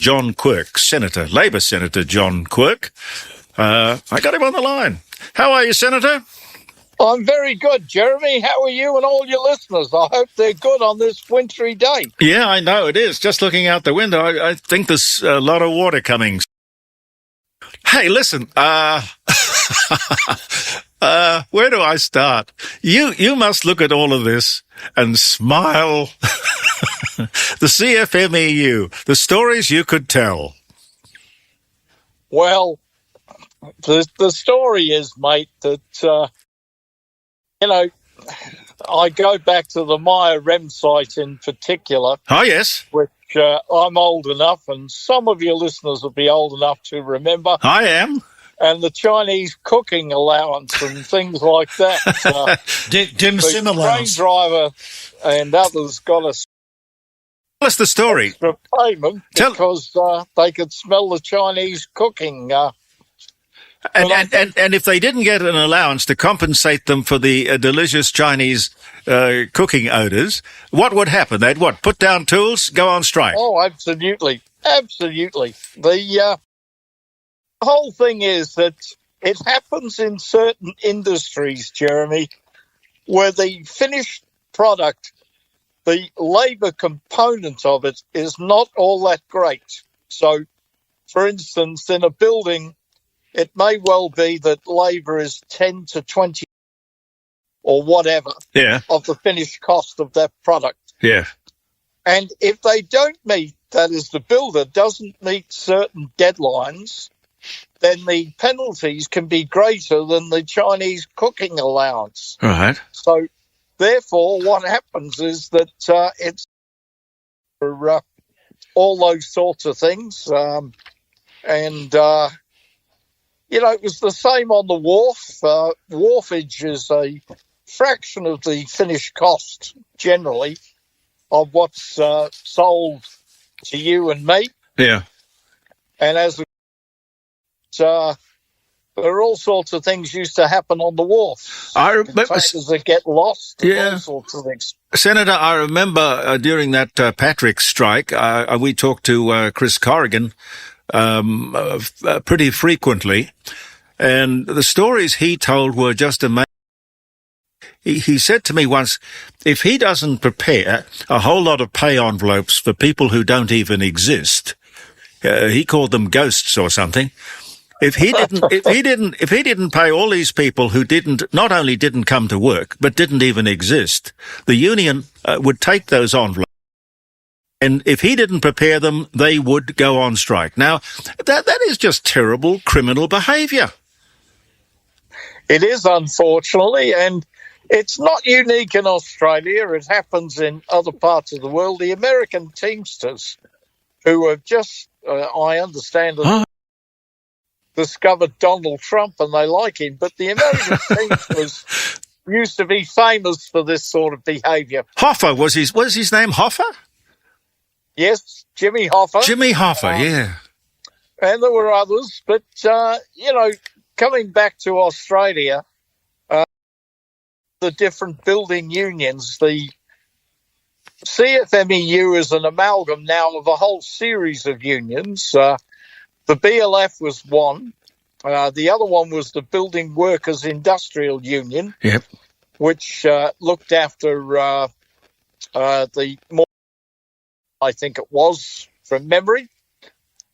John Quirke, Senator, Labour Senator John Quirke. I got him on the line. How are you, Senator? I'm very good, Jeremy. How are you and all your listeners? I hope they're good on this wintry day. Yeah, I know it is. Just looking out the window, I think there's a lot of water coming. Hey, listen, where do I start? You must look at all of this and smile. The CFMEU, the stories you could tell. Well, the story is, mate, that, I go back to the Meyer REM Site in particular. Oh, yes. Which I'm old enough, and some of your listeners will be old enough to remember. I am. And the Chinese cooking allowance and things like that. Dim sum allowance. The train driver and others got a Tell us the story. Extra payment because they could smell the Chinese cooking. And if they didn't get an allowance to compensate them for the delicious Chinese cooking odours, what would happen? They'd put down tools, go on strike? Oh, absolutely. Absolutely. The whole thing is that it happens in certain industries, Jeremy, where the finished product, the labour component of it, is not all that great. So, for instance, in a building, it may well be that labour is 10 to 20 or whatever of the finished cost of that product. Yeah. And if they don't meet, that is, the builder doesn't meet certain deadlines, then the penalties can be greater than the Chinese cooking allowance. Right. So, therefore, what happens is that it's for all those sorts of things. It was the same on the wharf. Wharfage is a fraction of the finished cost, generally, of what's sold to you and me. Yeah. And as there are all sorts of things used to happen on the wharf. I remember containers that get lost. Yeah. All sorts of things. Senator, I remember during that Patrick strike, we talked to Chris Corrigan pretty frequently, and the stories he told were just amazing. He said to me once, if he doesn't prepare a whole lot of pay envelopes for people who don't even exist, he called them ghosts or something. If he didn't pay all these people who not only didn't come to work, but didn't even exist, the union would take those envelopes. And if he didn't prepare them, they would go on strike. Now, that is just terrible criminal behaviour. It is, unfortunately, and it's not unique in Australia. It happens in other parts of the world. The American Teamsters, who have just, I understand, discovered Donald Trump and they like him, but the American Teamsters used to be famous for this sort of behaviour. Hoffa, was his name Hoffa? Yes, Jimmy Hoffa. Jimmy Hoffa, yeah. And there were others, but, coming back to Australia, the different building unions, the CFMEU is an amalgam now of a whole series of unions. The BLF was one. The other one was the Building Workers Industrial Union, which looked after the more, I think it was, from memory.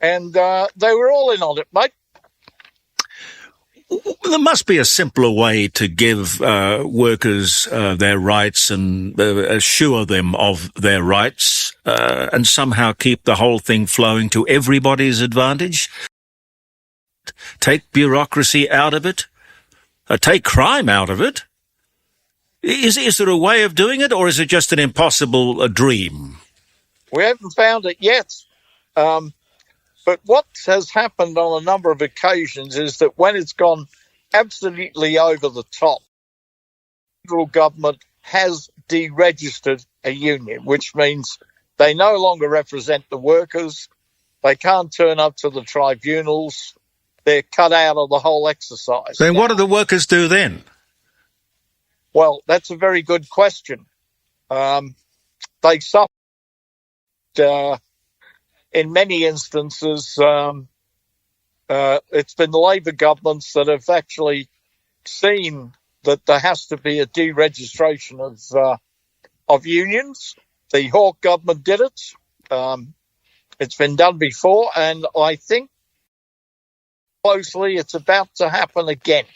And they were all in on it, mate. There must be a simpler way to give workers their rights and assure them of their rights and somehow keep the whole thing flowing to everybody's advantage. Take bureaucracy out of it. Take crime out of it. Is there a way of doing it, or is it just an impossible dream? We haven't found it yet. But what has happened on a number of occasions is that when it's gone absolutely over the top, the federal government has deregistered a union, which means they no longer represent the workers. They can't turn up to the tribunals. They're cut out of the whole exercise. Then what do the workers do then? Well, that's a very good question. They suffer in many instances, it's been the Labour governments that have actually seen that there has to be a deregistration of unions. The Hawke government did it. It's been done before, and I think closely it's about to happen again.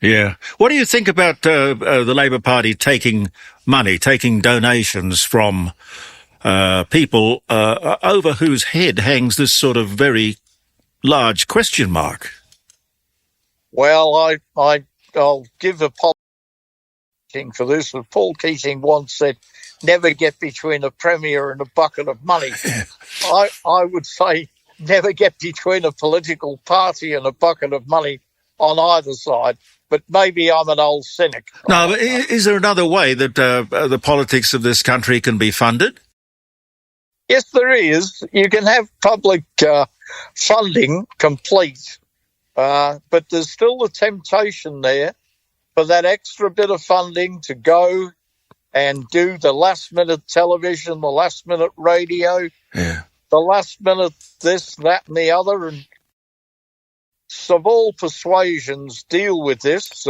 Yeah. What do you think about the Labour Party taking money, taking donations from people over whose head hangs this sort of very large question mark? Well, I'll give a Keating for this. But Paul Keating once said, "Never get between a premier and a bucket of money." I would say, never get between a political party and a bucket of money on either side. But maybe I'm an old cynic. No, but is there another way that the politics of this country can be funded? Yes, there is. You can have public funding complete, but there's still the temptation there for that extra bit of funding to go and do the last-minute television, the last-minute radio, the last-minute this, that, and the other. And of all persuasions deal with this.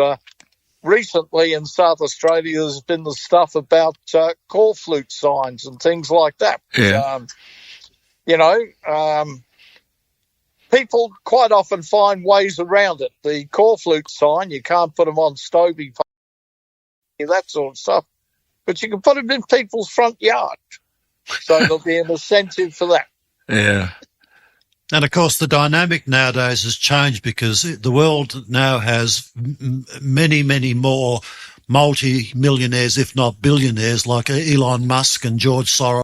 Recently in South Australia, there's been the stuff about call flute signs and things like that. Yeah. People quite often find ways around it. The call flute sign, you can't put them on Stobie, that sort of stuff, but you can put them in people's front yard. So there'll be an incentive for that. Yeah. And, of course, the dynamic nowadays has changed because the world now has many, many more multi-millionaires, if not billionaires, like Elon Musk and George Soros.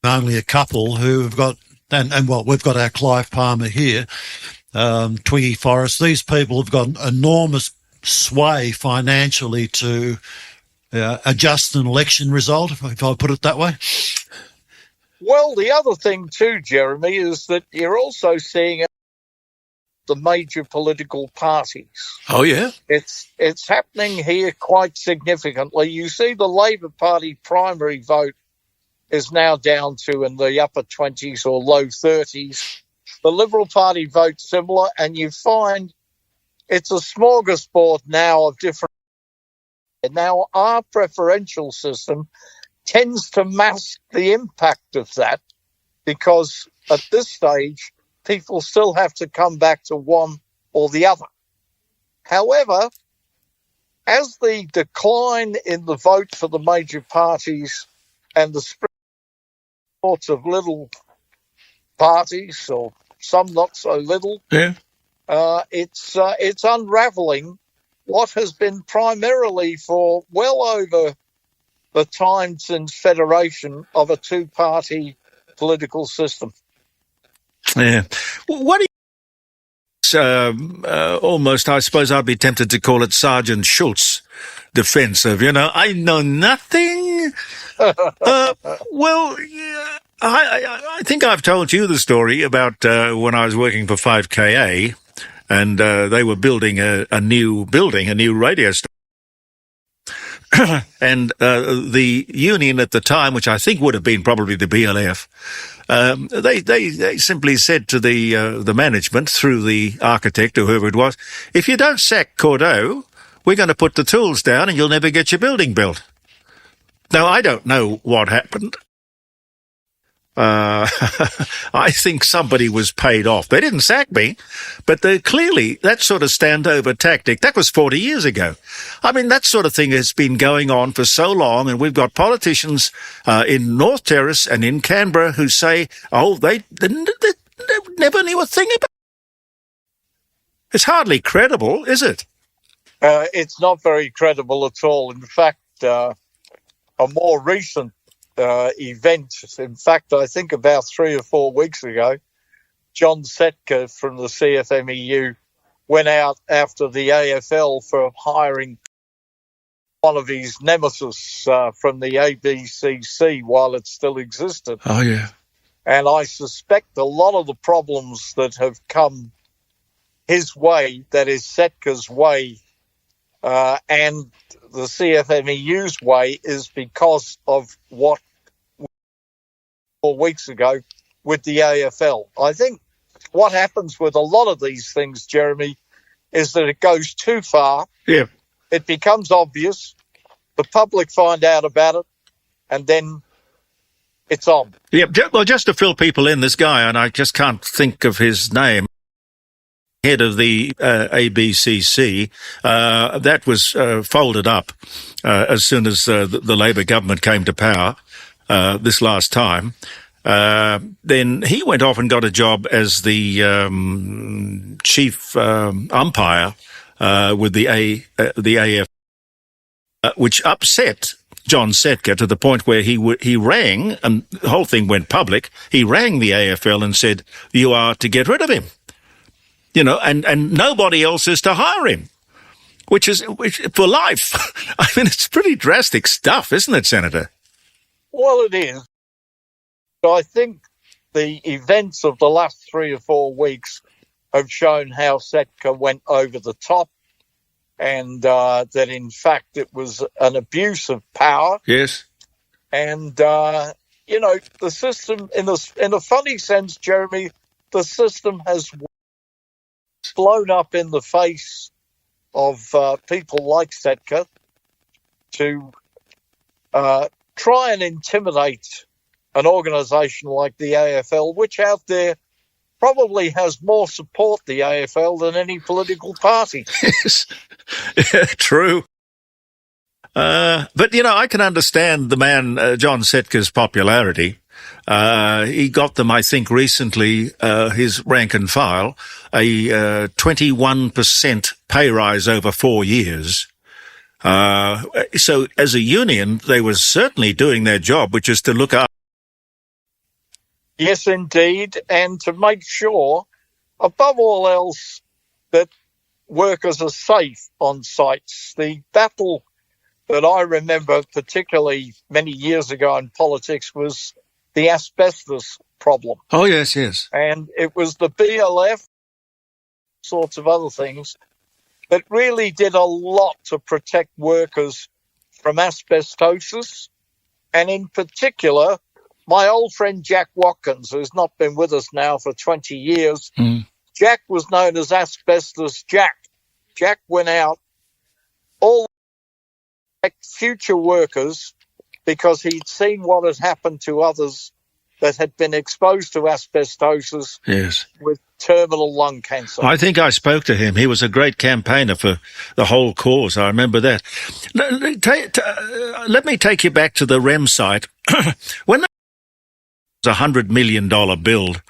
Only a couple who have got, we've got our Clive Palmer here, Twiggy Forrest. These people have got enormous sway financially to adjust an election result, if I put it that way. Well, the other thing too, Jeremy, is that you're also seeing the major political parties. Oh, yeah? It's happening here quite significantly. You see the Labour Party primary vote is now down to in the upper 20s or low 30s. The Liberal Party vote similar, and you find it's a smorgasbord now of different... Now, our preferential system tends to mask the impact of that because at this stage, people still have to come back to one or the other. However, as the decline in the vote for the major parties and the spread sorts of little parties, or some not so little, it's unravelling what has been primarily for well over the time since federation of a two-party political system. Yeah. What do you... almost, I suppose I'd be tempted to call it Sergeant Schultz defensive, I know nothing. Well, yeah, I think I've told you the story about when I was working for 5KA and they were building a new radio station. And the union at the time, which I think would have been probably the BLF, they simply said to the management through the architect or whoever it was, if you don't sack Cordeaux, we're going to put the tools down and you'll never get your building built. Now, I don't know what happened. I think somebody was paid off. They didn't sack me, but clearly that sort of standover tactic, that was 40 years ago. I mean, that sort of thing has been going on for so long, and we've got politicians in North Terrace and in Canberra who say, they never knew a thing about it. It's hardly credible, is it? It's not very credible at all. In fact, a more recent event. In fact, I think about 3 or 4 weeks ago, John Setka from the CFMEU went out after the AFL for hiring one of his nemesis from the ABCC while it still existed. Oh, yeah. And I suspect a lot of the problems that have come his way, that is Setka's way, and the CFMEU's way, is because of what 4 weeks ago with the AFL. I think what happens with a lot of these things, Jeremy, is that it goes too far. Yeah. It becomes obvious. The public find out about it, and then it's on. Yeah, well, just to fill people in, this guy, and I just can't think of his name, head of the ABCC, that was folded up as soon as the Labour government came to power this last time. Then he went off and got a job as the chief umpire with the AF, which upset John Setka to the point where he rang, and the whole thing went public. He rang the AFL and said, "You are to get rid of him," and nobody else is to hire him, which for life. I mean, it's pretty drastic stuff, isn't it, Senator? Well, it is. I think the events of the last 3 or 4 weeks have shown how Setka went over the top, and that in fact it was an abuse of power. Yes. And the system, in a funny sense, Jeremy, the system has blown up in the face of people like Setka to try and intimidate an organisation like the AFL, which out there probably has more support, the AFL, than any political party. Yes, true. But, I can understand the man, John Setka's popularity. He got them, I think, recently, his rank and file, a 21% pay rise over 4 years. So as a union, they were certainly doing their job, which is to look after. Yes, indeed, and to make sure, above all else, that workers are safe on sites. The battle that I remember particularly many years ago in politics was the asbestos problem. Oh, yes, yes. And it was the BLF, sorts of other things, that really did a lot to protect workers from asbestosis, and in particular, my old friend Jack Watkins, who's not been with us now for 20 years, Jack was known as Asbestos Jack. Jack went out all future workers because he'd seen what had happened to others that had been exposed to asbestosis with terminal lung cancer. I think I spoke to him. He was a great campaigner for the whole cause. I remember that. Let me take you back to the REM site. When a $100 million build,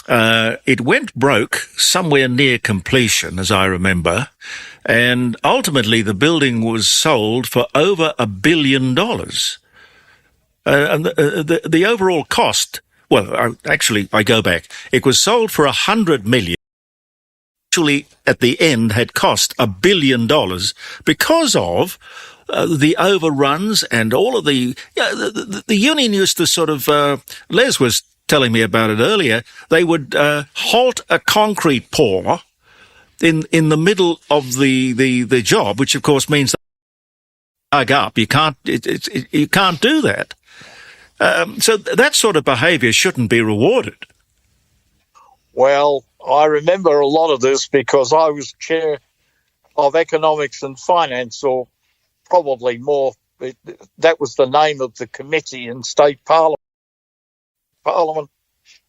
it went broke somewhere near completion, as I remember, and ultimately the building was sold for over $1 billion. And the overall cost, well, I go back. It was sold for $100 million. Actually, at the end, had cost $1 billion because of the overruns and all of the union used to sort of, Les was telling me about it earlier, they would halt a concrete pour in the middle of the job, which of course means dug up. You can't do that. So that sort of behaviour shouldn't be rewarded. Well, I remember a lot of this because I was chair of economics and finance, or probably more, that was the name of the committee in state parliament,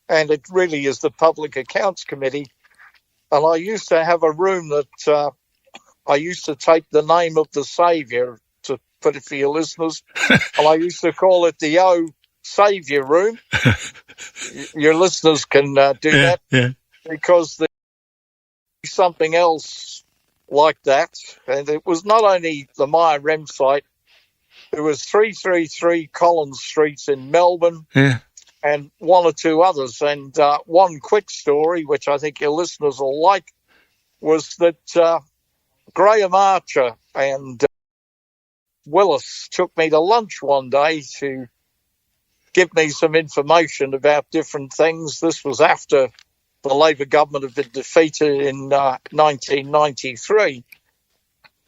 and it really is the Public Accounts Committee. And I used to have a room that I used to take the name of the saviour, to put it for your listeners, and I used to call it the O Saviour Room. Your listeners can do that because there's something else like that. And it was not only the Meyer REM site, there was 333 Collins Street in Melbourne and one or two others. And one quick story, which I think your listeners will like, was that Graham Archer and Willis took me to lunch one day to give me some information about different things. This was after the Labour government had been defeated in 1993.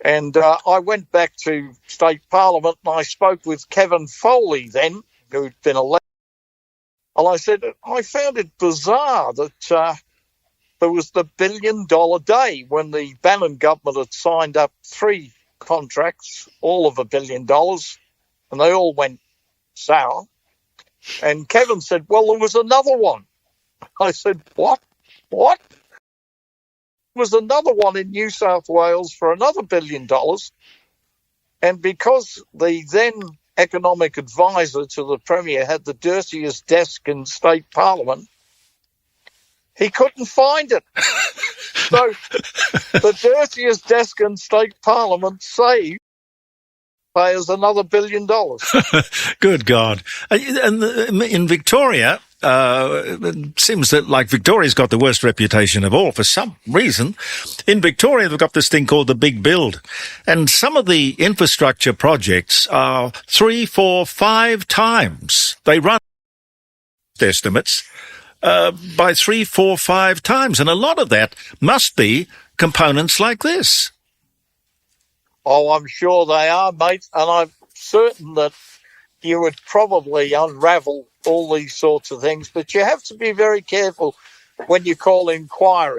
And I went back to State Parliament and I spoke with Kevin Foley then, who'd been elected. And I said, I found it bizarre that there was the $1 billion day when the Bannon government had signed up 3 contracts, all of $1 billion, and they all went sour. And Kevin said, well, there was another one. I said, what? There was another one in New South Wales for another $1 billion. And because the then economic advisor to the Premier had the dirtiest desk in state parliament, he couldn't find it. So the dirtiest desk in state parliament saved payers another $1 billion. Good God. And in Victoria, it seems that like Victoria's got the worst reputation of all for some reason. In Victoria, they've got this thing called the Big Build. And some of the infrastructure projects are 3, 4, 5 times. They run estimates by 3, 4, 5 times. And a lot of that must be components like this. Oh, I'm sure they are, mate. And I'm certain that you would probably unravel all these sorts of things. But you have to be very careful when you call inquiry.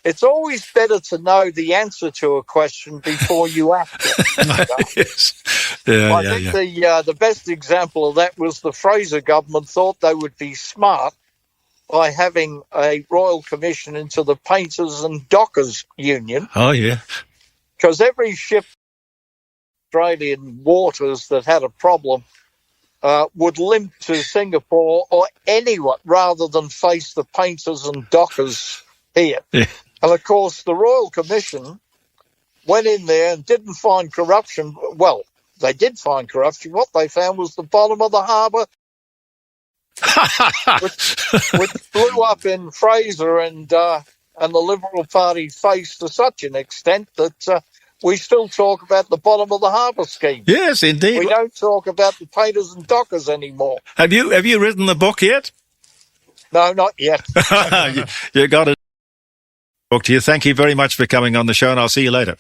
It's always better to know the answer to a question before you ask it. Yes. Yeah, I think the best example of that was the Fraser government thought they would be smart by having a royal commission into the Painters and Dockers Union. Oh, yeah. Because every ship in Australian waters that had a problem would limp to Singapore or anywhere rather than face the painters and dockers here. Yeah. And, of course, the Royal Commission went in there and didn't find corruption. Well, they did find corruption. What they found was the bottom of the harbour, which blew up in Fraser and the Liberal Party faced to such an extent that we still talk about the bottom of the harbour scheme. Yes, indeed. We don't talk about the painters and dockers anymore. Have you written the book yet? No, not yet. you got to talk to you. Thank you very much for coming on the show, and I'll see you later.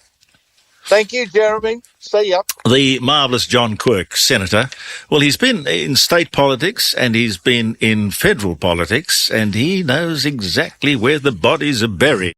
Thank you, Jeremy. See ya. The marvellous John Quirke, Senator. Well, he's been in state politics and he's been in federal politics, and he knows exactly where the bodies are buried.